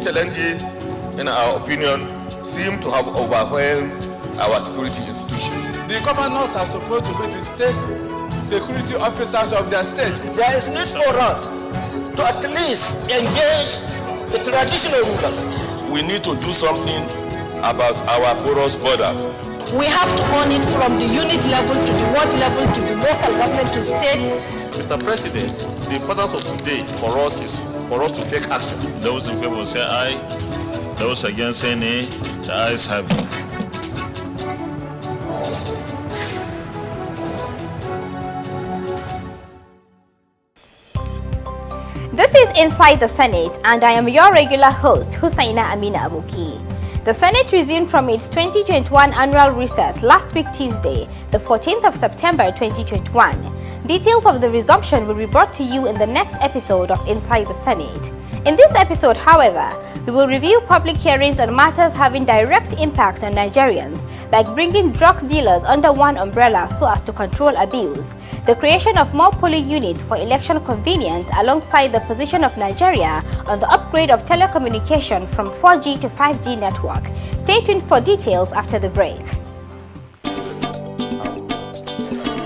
challenges, in our opinion, seem to have overwhelmed our security institutions. The governors are supposed to be the state security officers of their state. There is need for us to at least engage the traditional rulers. We need to do something about our porous borders. We have to own it from the unit level to the ward level to the local government to state. Mr. President, the importance of today for us is for us to take action. Those in favor say aye. Those against say nay. The ayes have it. This is Inside the Senate, and I am your regular host, Husaina Amina Abuki. The Senate resumed from its 2021 annual recess last week Tuesday, the 14th of September 2021. Details of the resumption will be brought to you in the next episode of Inside the Senate. In this episode, however, we will review public hearings on matters having direct impact on Nigerians, like bringing drugs dealers under one umbrella so as to control abuse, the creation of more polling units for election convenience alongside the position of Nigeria on the upgrade of telecommunication from 4G to 5G network. Stay tuned for details after the break.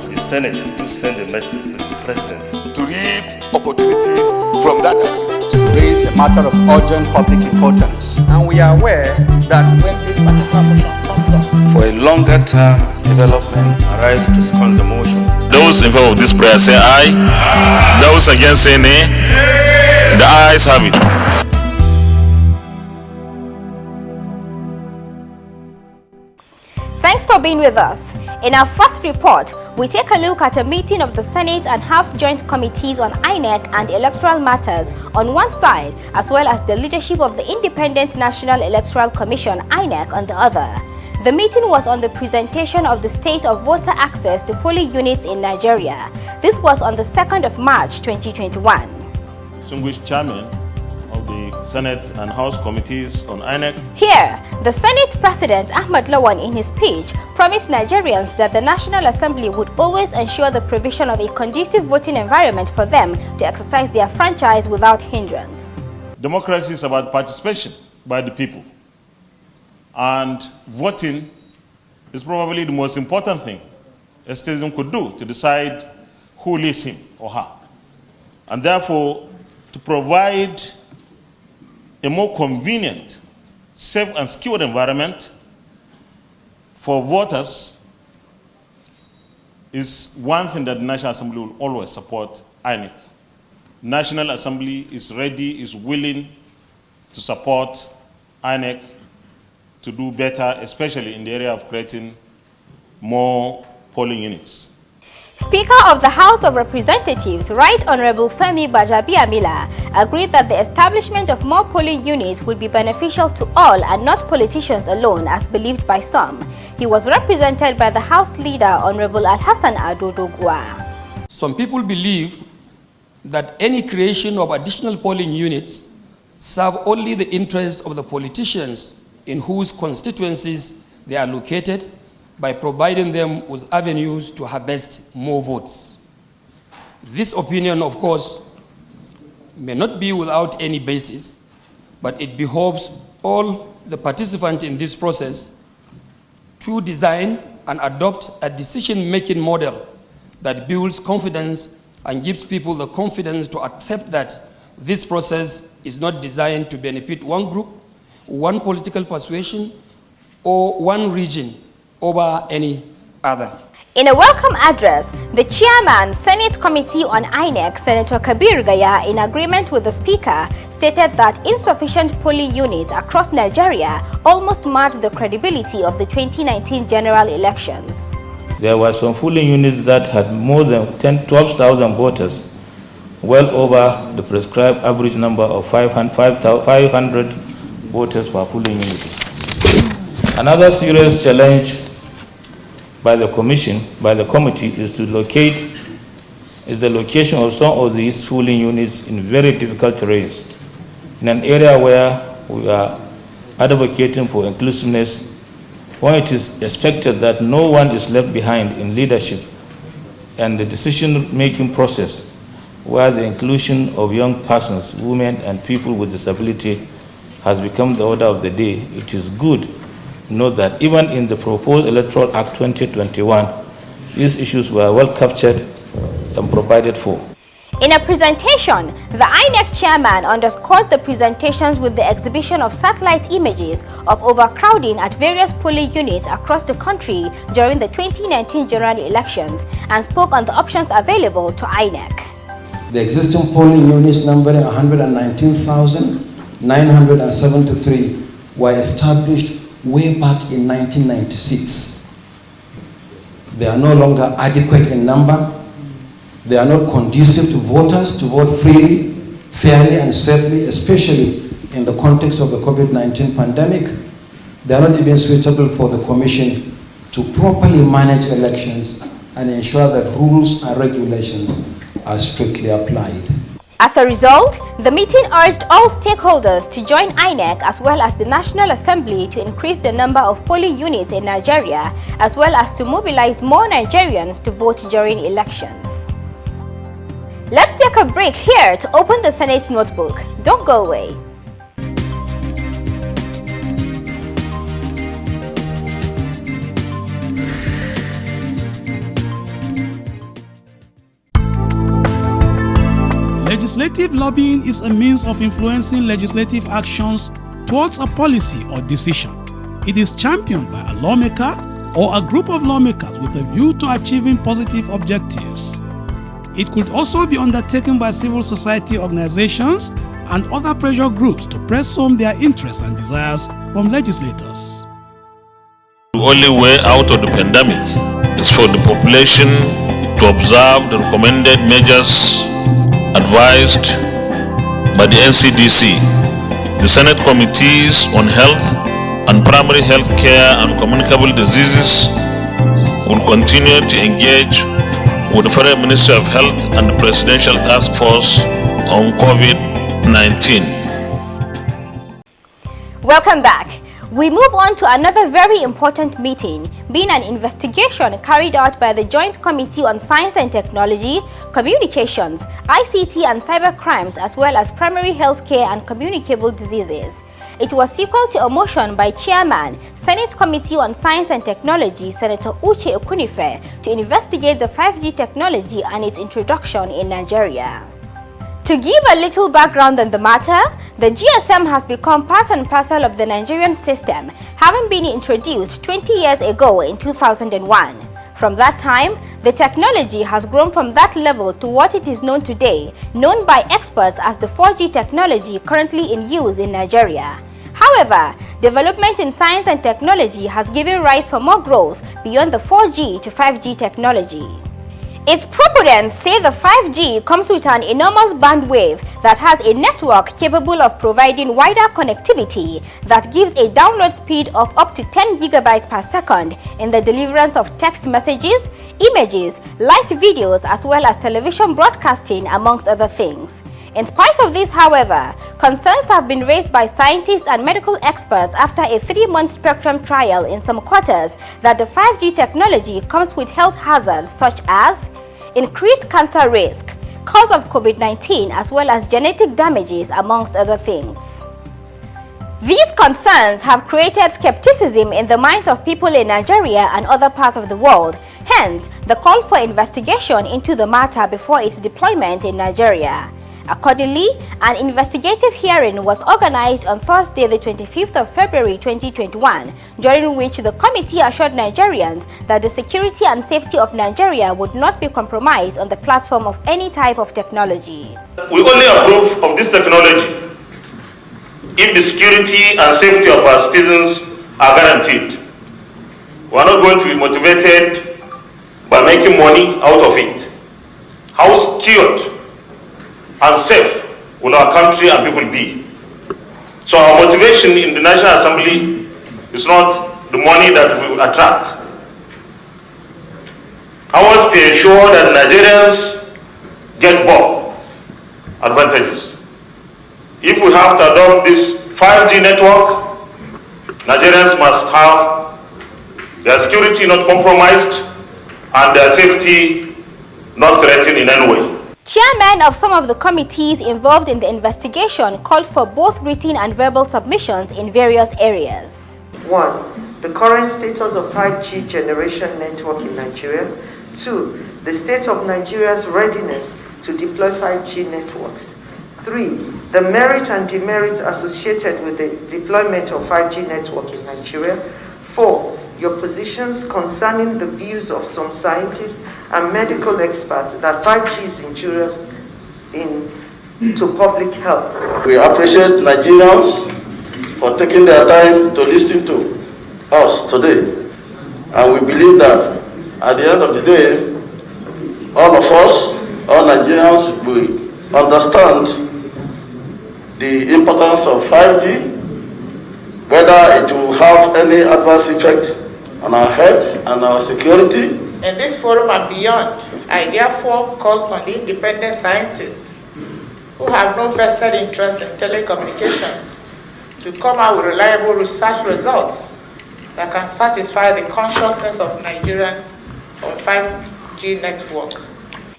The Senate will send a message to the President to reap opportunities from that approach. To raise a matter of urgent public importance. And we are aware that when this particular motion comes up, for a longer term development, arrive to second the motion. Those in favor of this prayer say aye. Those against say nay. The ayes have it. Thanks for being with us. In our first report, we take a look at a meeting of the Senate and House Joint Committees on INEC and electoral matters on one side, as well as the leadership of the Independent National Electoral Commission (INEC) on the other. The meeting was on the presentation of the state of voter access to polling units in Nigeria. This was on the 2nd of March 2021. Distinguished Chairman of the Senate and House Committees on INEC. Here, the Senate President Ahmad Lawan in his speech promised Nigerians that the National Assembly would always ensure the provision of a conducive voting environment for them to exercise their franchise without hindrance. Democracy is about participation by the people. And voting is probably the most important thing a citizen could do to decide who leads him or her. And therefore, to provide a more convenient, safe and secured environment for voters is one thing that the National Assembly will always support INEC. National Assembly is ready, is willing to support INEC to do better, especially in the area of creating more polling units. Speaker of the House of Representatives, Right Honorable Femi Bajabiamila, agreed that the establishment of more polling units would be beneficial to all and not politicians alone, as believed by some. He was represented by the House Leader, Honorable Alhassan Adodogwa. Some people believe that any creation of additional polling units serve only the interests of the politicians in whose constituencies they are located, by providing them with avenues to harvest more votes. This opinion, of course, may not be without any basis, but it behoves all the participants in this process to design and adopt a decision-making model that builds confidence and gives people the confidence to accept that this process is not designed to benefit one group, one political persuasion, or one region over any other. In a welcome address, the chairman, Senate Committee on INEC, Senator Kabir Gaya, in agreement with the Speaker, stated that insufficient polling units across Nigeria almost marred the credibility of the 2019 general elections. There were some polling units that had more than 12,000 voters, well over the prescribed average number of 500 voters per polling unit. Another serious challenge by the committee is the location of some of these polling units in very difficult terrains, in an area where we are advocating for inclusiveness, when it is expected that no one is left behind in leadership and the decision-making process, where the inclusion of young persons, women, and people with disability has become the order of the day, it is good to note that even in the proposed Electoral Act 2021, these issues were well captured and provided for. In a presentation, the INEC chairman underscored the presentations with the exhibition of satellite images of overcrowding at various polling units across the country during the 2019 general elections and spoke on the options available to INEC. The existing polling units numbering 119,973 were established way back in 1996. They are no longer adequate in number. They are not conducive to voters to vote freely, fairly, and safely, especially in the context of the COVID-19 pandemic. They are not even suitable for the Commission to properly manage elections and ensure that rules and regulations are strictly applied. As a result, the meeting urged all stakeholders to join INEC as well as the National Assembly to increase the number of polling units in Nigeria, as well as to mobilize more Nigerians to vote during elections. Let's take a break here to open the Senate's notebook. Don't go away. Legislative lobbying is a means of influencing legislative actions towards a policy or decision. It is championed by a lawmaker or a group of lawmakers with a view to achieving positive objectives. It could also be undertaken by civil society organizations and other pressure groups to press home their interests and desires from legislators. The only way out of the pandemic is for the population to observe the recommended measures advised by the NCDC. The Senate Committees on Health and Primary Health Care and Communicable Diseases will continue to engage with the Federal Ministry of Health and the Presidential Task Force on COVID-19. Welcome back. We move on to another very important meeting, being an investigation carried out by the Joint Committee on Science and Technology, Communications, ICT and Cybercrimes, as well as Primary Health Care and Communicable Diseases. It was sequel to a motion by Chairman, Senate Committee on Science and Technology, Senator Uche Ekunife, to investigate the 5G technology and its introduction in Nigeria. To give a little background on the matter, the GSM has become part and parcel of the Nigerian system, having been introduced 20 years ago in 2001. From that time, the technology has grown from that level to what it is known today, known by experts as the 4G technology currently in use in Nigeria. However, development in science and technology has given rise for more growth beyond the 4G to 5G technology. Its proponents say the 5G comes with an enormous bandwidth that has a network capable of providing wider connectivity that gives a download speed of up to 10 gigabytes per second in the deliverance of text messages, images, light videos, as well as television broadcasting, amongst other things. In spite of this, however, concerns have been raised by scientists and medical experts after a 3-month spectrum trial in some quarters that the 5G technology comes with health hazards such as increased cancer risk, cause of COVID-19, as well as genetic damages, amongst other things. These concerns have created skepticism in the minds of people in Nigeria and other parts of the world, hence the call for investigation into the matter before its deployment in Nigeria. Accordingly, an investigative hearing was organized on Thursday, the 25th of February 2021, during which the committee assured Nigerians that the security and safety of Nigeria would not be compromised on the platform of any type of technology. We only approve of this technology if the security and safety of our citizens are guaranteed. We are not going to be motivated by making money out of it. How secured and safe will our country and people be? So our motivation in the National Assembly is not the money that we will attract. Ours to ensure that Nigerians get both advantages. If we have to adopt this 5G network, Nigerians must have their security not compromised and their safety not threatened in any way. Chairmen of some of the committees involved in the investigation called for both written and verbal submissions in various areas. 1. The current status of 5G generation network in Nigeria. 2. The state of Nigeria's readiness to deploy 5G networks. 3. The merit and demerits associated with the deployment of 5G network in Nigeria. 4. Your positions concerning the views of some scientists and medical experts that 5G is injurious to public health. We appreciate Nigerians for taking their time to listen to us today. And we believe that at the end of the day, all of us, all Nigerians, will understand the importance of 5G, whether it will have any adverse effects on our health and our security. In this forum and beyond, I therefore call on the independent scientists who have no vested interest in telecommunication to come out with reliable research results that can satisfy the consciousness of Nigerians on 5G network.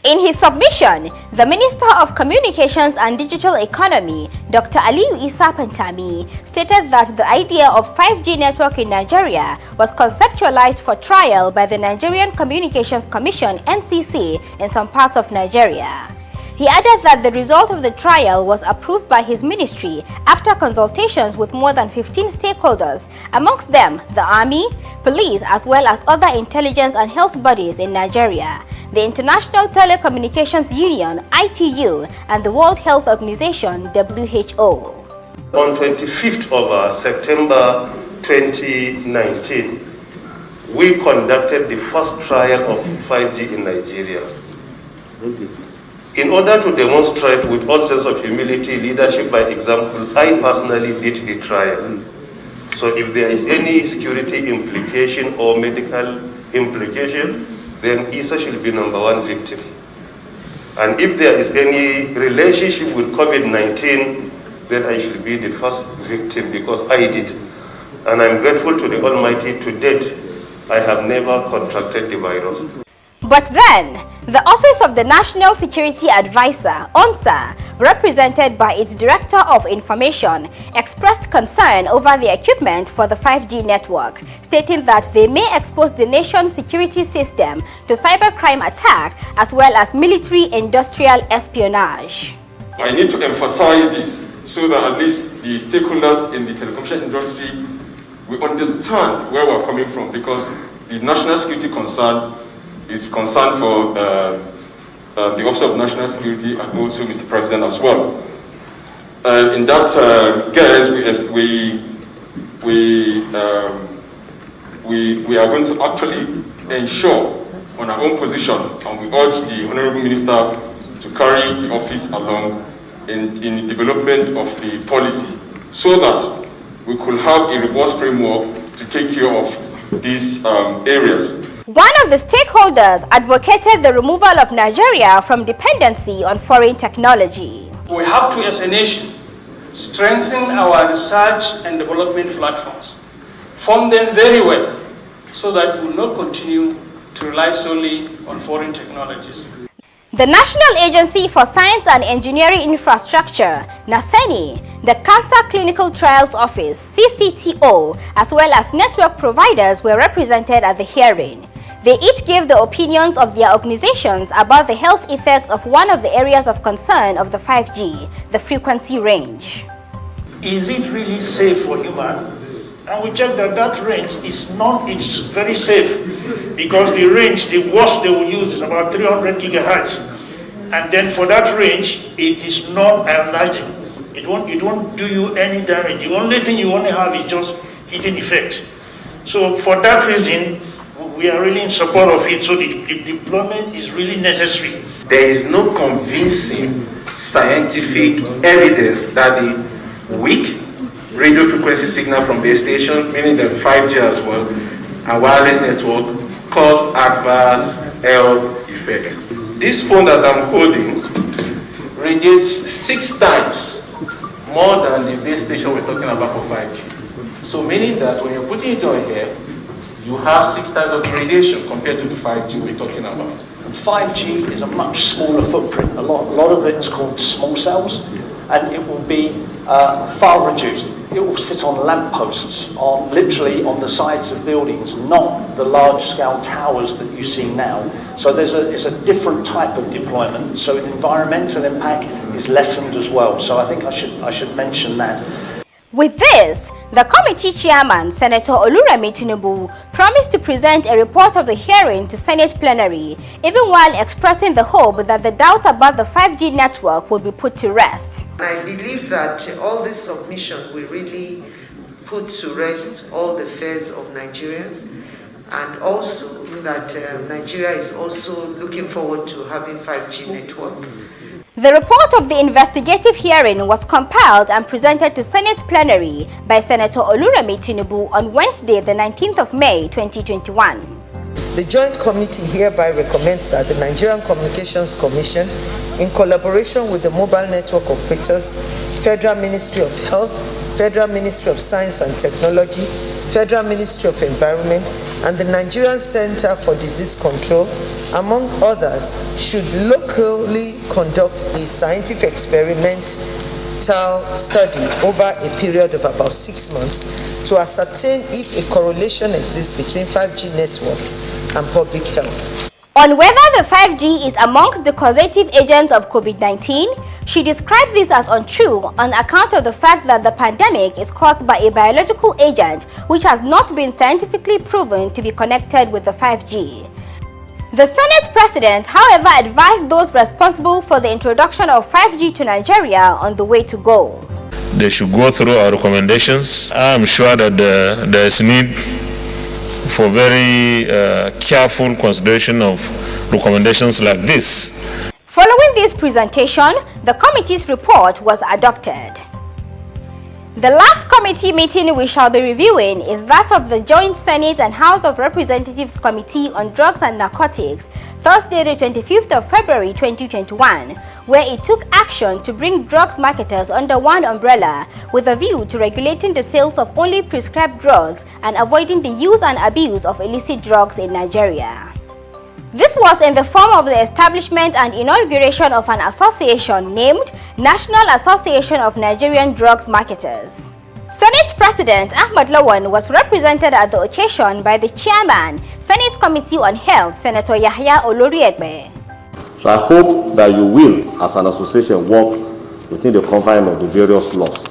In his submission, the Minister of Communications and Digital Economy, Dr. Aliyu Isa Pantami, stated that the idea of 5G network in Nigeria was conceptualized for trial by the Nigerian Communications Commission (NCC) in some parts of Nigeria. He added that the result of the trial was approved by his ministry after consultations with more than 15 stakeholders, amongst them the army, police, as well as other intelligence and health bodies in Nigeria, the International Telecommunications Union (ITU), and the World Health Organization (WHO). On 25th of September 2019, we conducted the first trial of 5G in Nigeria. In order to demonstrate with all sense of humility, leadership by example, I personally did the trial. So if there is any security implication or medical implication, then Isa should be #1 victim. And if there is any relationship with COVID-19, then I should be the first victim because I did. And I'm grateful to the Almighty. To date, I have never contracted the virus. But then, the Office of the National Security Advisor, ONSA, represented by its Director of Information, expressed concern over the equipment for the 5G network, stating that they may expose the nation's security system to cybercrime attack as well as military-industrial espionage. I need to emphasize this so that at least the stakeholders in the telecommunication industry will understand where we're coming from, because the national security concern is concerned for the Office of National Security and also Mr. President as well. In that guise, we are going to actually ensure on our own position, and we urge the Honorable Minister to carry the office along in the development of the policy so that we could have a robust framework to take care of these areas. One of the stakeholders advocated the removal of Nigeria from dependency on foreign technology. We have to, as a nation, strengthen our research and development platforms, form them very well, so that we will not continue to rely solely on foreign technologies. The National Agency for Science and Engineering Infrastructure, NASENI, the Cancer Clinical Trials Office, CCTO, as well as network providers were represented at the hearing. They each gave the opinions of their organizations about the health effects of one of the areas of concern of the 5G, the frequency range. Is it really safe for human? And we checked that that range is not, it's very safe, because the range, the worst they will use is about 300 gigahertz. And then for that range, it is non-ionizing. It won't do you any damage. The only thing you only have is just heating effect. So for that reason, we are really in support of it. So the deployment is really necessary. There is no convincing scientific evidence that the weak radio frequency signal from base station, meaning the 5G as well, and wireless network cause adverse health effect. This phone that I'm holding radiates 6 times more than the base station we're talking about for 5G. So meaning that when you're putting it on here, you have 6 times of radiation compared to the 5G we're talking about. 5G is a much smaller footprint. A lot of it is called small cells, and it will be far reduced. It will sit on lampposts, literally on the sides of buildings, not the large-scale towers that you see now. So it's a different type of deployment. So the environmental impact is lessened as well. So I think I should mention that. With this, the committee chairman, Senator Oluremi Tinubu, promised to present a report of the hearing to Senate plenary, even while expressing the hope that the doubt about the 5G network would be put to rest. I believe that all this submission will really put to rest all the fears of Nigerians, and also that Nigeria is also looking forward to having 5G network. The report of the investigative hearing was compiled and presented to Senate plenary by Senator Oluremi Tinubu on Wednesday, the 19th of May, 2021. The Joint Committee hereby recommends that the Nigerian Communications Commission, in collaboration with the mobile network operators, Federal Ministry of Health, Federal Ministry of Science and Technology, Federal Ministry of Environment, and the Nigerian Center for Disease Control, among others, should locally conduct a scientific experimental study over a period of about 6 months to ascertain if a correlation exists between 5G networks and public health. On whether the 5G is amongst the causative agents of COVID-19, she described this as untrue on account of the fact that the pandemic is caused by a biological agent which has not been scientifically proven to be connected with the 5G. The Senate President, however, advised those responsible for the introduction of 5G to Nigeria on the way to go. They should go through our recommendations. I'm sure that there is need for very careful consideration of recommendations like this. Following this presentation, the committee's report was adopted. The last committee meeting we shall be reviewing is that of the Joint Senate and House of Representatives Committee on Drugs and Narcotics, Thursday the 25th of February 2021, where it took action to bring drugs marketers under one umbrella with a view to regulating the sales of only prescribed drugs and avoiding the use and abuse of illicit drugs in Nigeria. This was in the form of the establishment and inauguration of an association named National Association of Nigerian Drugs Marketers. Senate President Ahmad Lawan was represented at the occasion by the Chairman, Senate Committee on Health, Senator Yahya Oloriegbe. So I hope that you will, as an association, work within the confines of the various laws.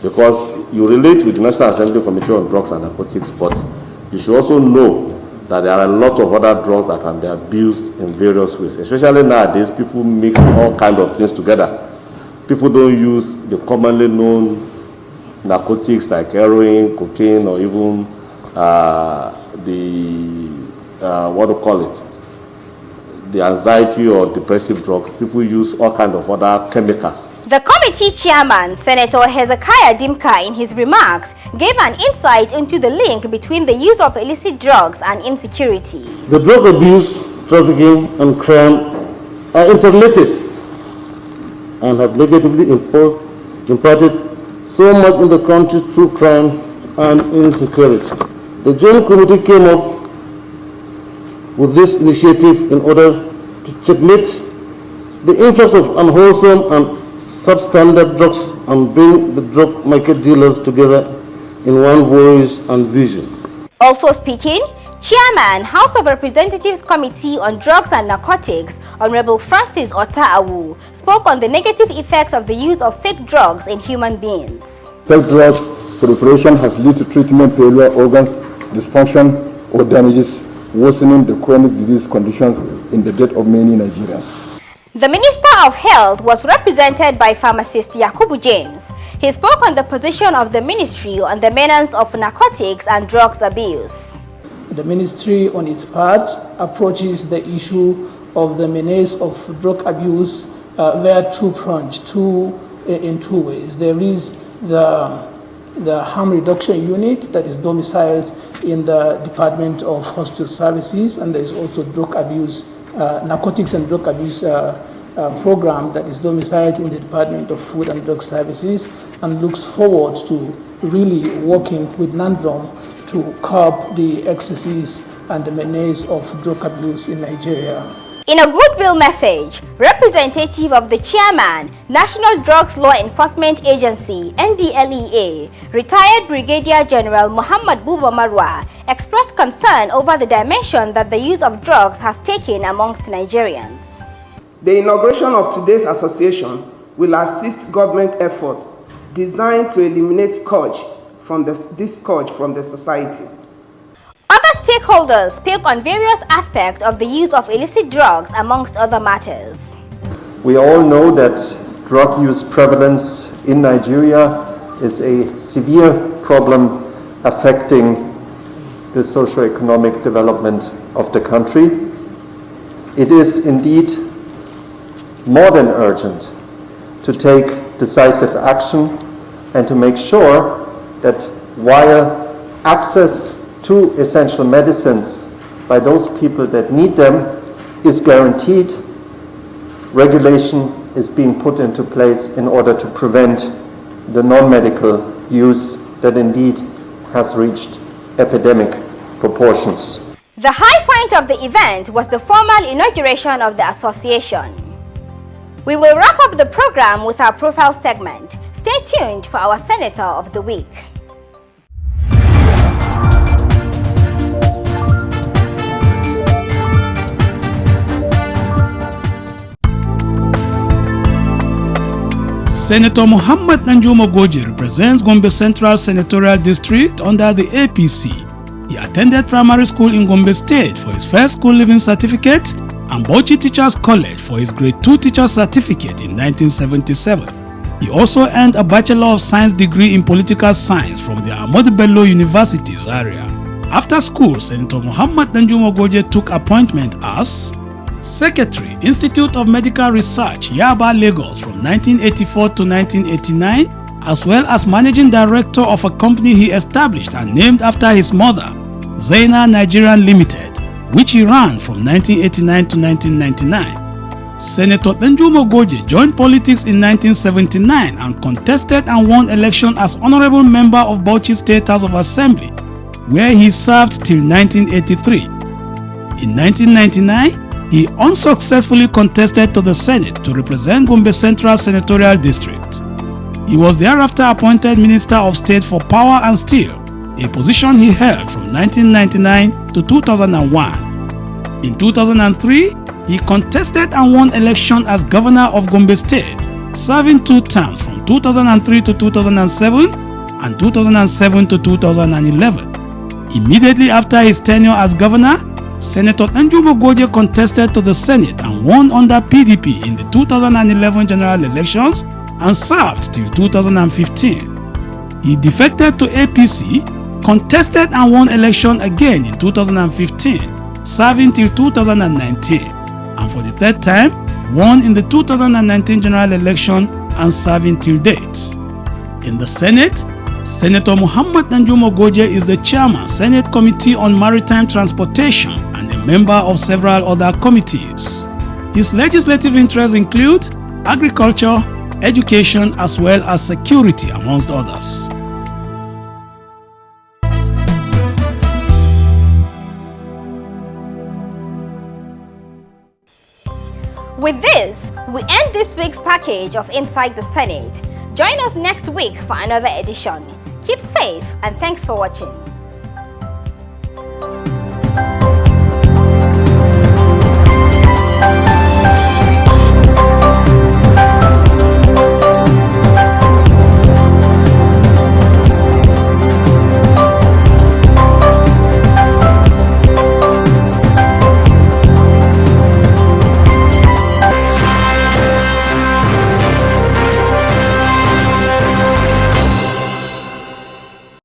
Because you relate with the National Assembly Committee on Drugs and Narcotics, but you should also know that there are a lot of other drugs that can be abused in various ways. Especially nowadays, people mix all kinds of things together. People don't use the commonly known narcotics like heroin, cocaine, or even the anxiety or depressive drugs. People use all kinds of other chemicals. The committee chairman, Senator Hezekiah Dimka, in his remarks, gave an insight into the link between the use of illicit drugs and insecurity. The drug abuse, trafficking, and crime are interrelated and have negatively impacted so much in the country through crime and insecurity. The Joint Committee came up with this initiative in order to checkmate the influx of unwholesome and substandard drugs and bring the drug market dealers together in one voice and vision. Also speaking, Chairman, House of Representatives Committee on Drugs and Narcotics, Honorable Francis Otaawu, spoke on the negative effects of the use of fake drugs in human beings. Fake drug proliferation has led to treatment failure, organ dysfunction, or damages, worsening the chronic disease conditions in the death of many Nigerians. The Minister of Health was represented by pharmacist Yakubu James. He spoke on the position of the ministry on the menace of narcotics and drugs abuse. The ministry, on its part, approaches the issue of the menace of drug abuse via two-pronged, in two ways. There is the harm reduction unit that is domiciled in the Department of Hospital Services, and there is also drug abuse, narcotics and drug abuse program that is domiciled in the Department of Food and Drug Services, and looks forward to really working with NANDROM to curb the excesses and the menace of drug abuse in Nigeria. In a goodwill message, representative of the chairman, National Drugs Law Enforcement Agency (NDLEA), retired Brigadier General Muhammad Buba Marwa, expressed concern over the dimension that the use of drugs has taken amongst Nigerians. The inauguration of today's association will assist government efforts designed to eliminate this scourge from the society. Other stakeholders speak on various aspects of the use of illicit drugs, amongst other matters. We all know that drug use prevalence in Nigeria is a severe problem affecting the socio-economic development of the country. It is indeed more than urgent to take decisive action and to make sure that while access to essential medicines by those people that need them is guaranteed, regulation is being put into place in order to prevent the non-medical use that indeed has reached epidemic proportions. The high point of the event was the formal inauguration of the association. We will wrap up the program with our profile segment. Stay tuned for our Senator of the Week. Senator Muhammad Danjuma Ogie represents Gombe Central Senatorial District under the APC. He attended primary school in Gombe State for his first school leaving certificate and Bauchi Teachers College for his grade 2 teacher certificate in 1977. He also earned a Bachelor of Science degree in Political Science from the Ahmadu Bello University Zaria. After school, Senator Muhammad Danjuma Ogie took appointment as Secretary, Institute of Medical Research, Yaba, Lagos from 1984 to 1989, as well as Managing Director of a company he established and named after his mother, Zaina Nigerian Limited, which he ran from 1989 to 1999. Senator Danjuma Ogie joined politics in 1979 and contested and won election as Honorable Member of Bauchi State House of Assembly, where he served till 1983. In 1999, he unsuccessfully contested to the Senate to represent Gombe Central Senatorial District. He was thereafter appointed Minister of State for Power and Steel, a position he held from 1999 to 2001. In 2003, he contested and won election as Governor of Gombe State, serving 2 terms from 2003 to 2007 and 2007 to 2011. Immediately after his tenure as Governor, Senator Danjuma Ogie contested to the Senate and won under PDP in the 2011 general elections and served till 2015. He defected to APC, contested and won election again in 2015, serving till 2019, and for the 3rd time, won in the 2019 general election and serving till date. In the Senate, Senator Muhammad Danjuma Ogie is the Chairman, Senate Committee on Maritime Transportation and a member of several other committees. His legislative interests include agriculture, education, as well as security, amongst others. With this, we end this week's package of Inside the Senate. Join us next week for another edition. Keep safe and thanks for watching.